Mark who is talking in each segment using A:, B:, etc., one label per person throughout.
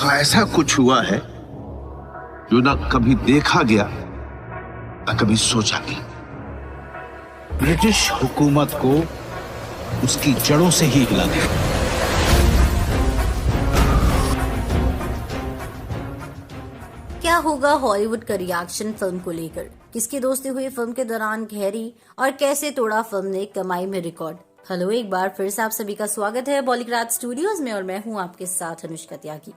A: देखा ऐसा कुछ हुआ है जो ना कभी देखा गया ना कभी सोचा गया।
B: ब्रिटिश हुकूमत को उसकी जड़ों से ही हिला दिया।
C: क्या होगा हॉलीवुड का रिएक्शन फिल्म को लेकर? किसकी दोस्ती हुई फिल्म के दौरान गहरी और कैसे तोड़ा फिल्म ने कमाई में रिकॉर्ड? हेलो, एक बार फिर से आप सभी का स्वागत है बॉलीग्राड स्टूडियोज में और मैं हूं आपके साथ अनुष्का त्यागी।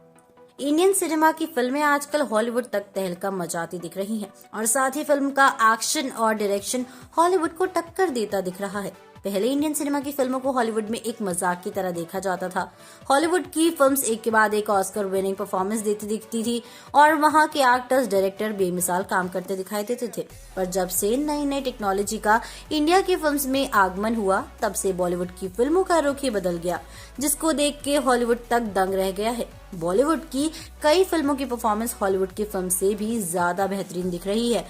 C: इंडियन सिनेमा की फिल्में आजकल हॉलीवुड तक तहलका मचाती दिख रही हैं और साथ ही फिल्म का एक्शन और डायरेक्शन हॉलीवुड को टक्कर देता दिख रहा है। पहले इंडियन सिनेमा की फिल्मों को हॉलीवुड में एक मजाक की तरह देखा जाता था। हॉलीवुड की फिल्म्स एक के बाद एक ऑस्कर विनिंग परफॉर्मेंस देती दिखती थी और वहां के एक्टर्स डायरेक्टर बेमिसाल काम करते दिखाई देते थे। पर जब से नई नई टेक्नोलॉजी का इंडिया की फिल्म्स में आगमन हुआ, तब से बॉलीवुड की फिल्मों का रुख ही बदल गया, जिसको देख के हॉलीवुड तक दंग रह गया है। बॉलीवुड की कई फिल्मों की परफॉर्मेंस हॉलीवुड की फिल्म से भी ज्यादा बेहतरीन दिख रही है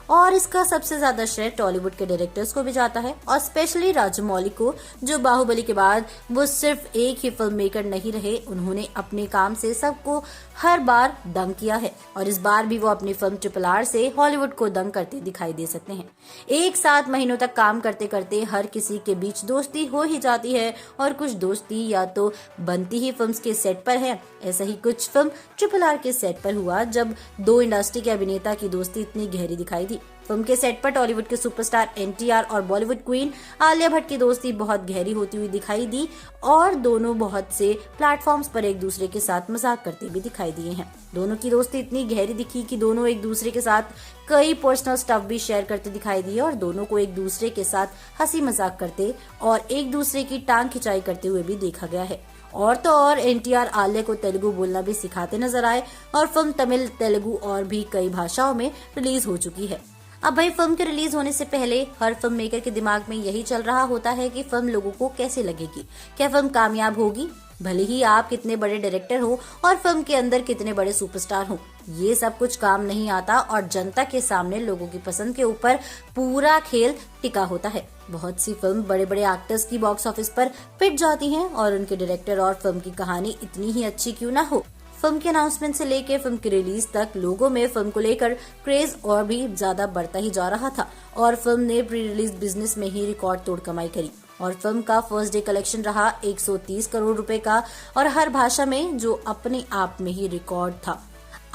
C: और इसका सबसे ज्यादा श्रेय टॉलीवुड के डायरेक्टर्स को भी जाता है और स्पेशली राजामौली को, जो बाहुबली के बाद वो सिर्फ एक ही फिल्म मेकर नहीं रहे, उन्होंने अपने काम से सबको हर बार दंग किया है और इस बार भी वो अपनी फिल्म RRR से हॉलीवुड को दंग करते दिखाई दे सकते हैं। एक साथ महीनों तक काम करते करते हर किसी के बीच दोस्ती हो ही जाती है और कुछ दोस्ती या तो बनती ही फिल्म के सेट पर है। ऐसा ही कुछ फिल्म RRR के सेट पर हुआ, जब दो इंडस्ट्री के अभिनेता की दोस्ती इतनी गहरी दिखाई दी। फिल्म के सेट पर टॉलीवुड के सुपरस्टार NTR और बॉलीवुड क्वीन आलिया भट्ट की दोस्ती बहुत गहरी होती हुई दिखाई दी और दोनों बहुत से प्लेटफॉर्म्स पर एक दूसरे के साथ मजाक करते भी दिखाई दिए हैं। दोनों की दोस्ती इतनी गहरी दिखी कि दोनों एक दूसरे के साथ कई पर्सनल स्टफ भी शेयर करते दिखाई दिए और दोनों को एक दूसरे के साथ हंसी मजाक करते और एक दूसरे की टांग खिंचाई करते हुए भी देखा गया है। और तो और NTR आलिया को तेलुगु बोलना भी सिखाते नजर आए और फिल्म तमिल, तेलुगु और भी कई भाषाओं में रिलीज हो चुकी है। अब भाई, फिल्म के रिलीज होने से पहले हर फिल्म मेकर के दिमाग में यही चल रहा होता है कि फिल्म लोगों को कैसे लगेगी, क्या फिल्म कामयाब होगी। भले ही आप कितने बड़े डायरेक्टर हो और फिल्म के अंदर कितने बड़े सुपरस्टार हो, ये सब कुछ काम नहीं आता और जनता के सामने लोगों की पसंद के ऊपर पूरा खेल टिका होता है। बहुत सी फिल्म बड़े बड़े एक्टर्स की बॉक्स ऑफिस पर पिट जाती हैं और उनके डायरेक्टर और फिल्म की कहानी इतनी ही अच्छी क्यों ना हो, फिल्म के अनाउंसमेंट से लेकर फिल्म की रिलीज तक लोगों में फिल्म को लेकर क्रेज और भी ज्यादा बढ़ता ही जा रहा था और फिल्म ने प्री रिलीज बिजनेस में ही रिकॉर्ड तोड़ कमाई करी और फिल्म का फर्स्ट डे कलेक्शन रहा 130 करोड़ रुपए का और हर भाषा में, जो अपने आप में ही रिकॉर्ड था।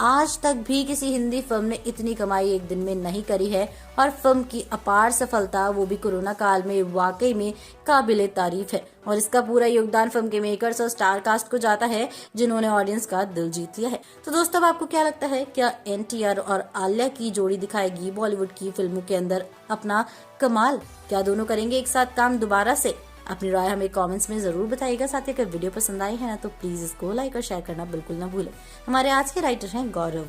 C: आज तक भी किसी हिंदी फिल्म ने इतनी कमाई एक दिन में नहीं करी है और फिल्म की अपार सफलता, वो भी कोरोना काल में, वाकई में काबिले तारीफ है और इसका पूरा योगदान फिल्म के मेकर्स और स्टार कास्ट को जाता है, जिन्होंने ऑडियंस का दिल जीत लिया है। तो दोस्तों, अब आपको क्या लगता है, क्या NTR और आलिया की जोड़ी दिखाएगी बॉलीवुड की फिल्मों के अंदर अपना कमाल? क्या दोनों करेंगे एक साथ काम दोबारा से? अपनी राय हमें कमेंट्स में जरूर बताइएगा। साथ ही अगर वीडियो पसंद आई है ना, तो प्लीज इसको लाइक और शेयर करना बिल्कुल ना भूलें। हमारे आज के राइटर हैं गौरव।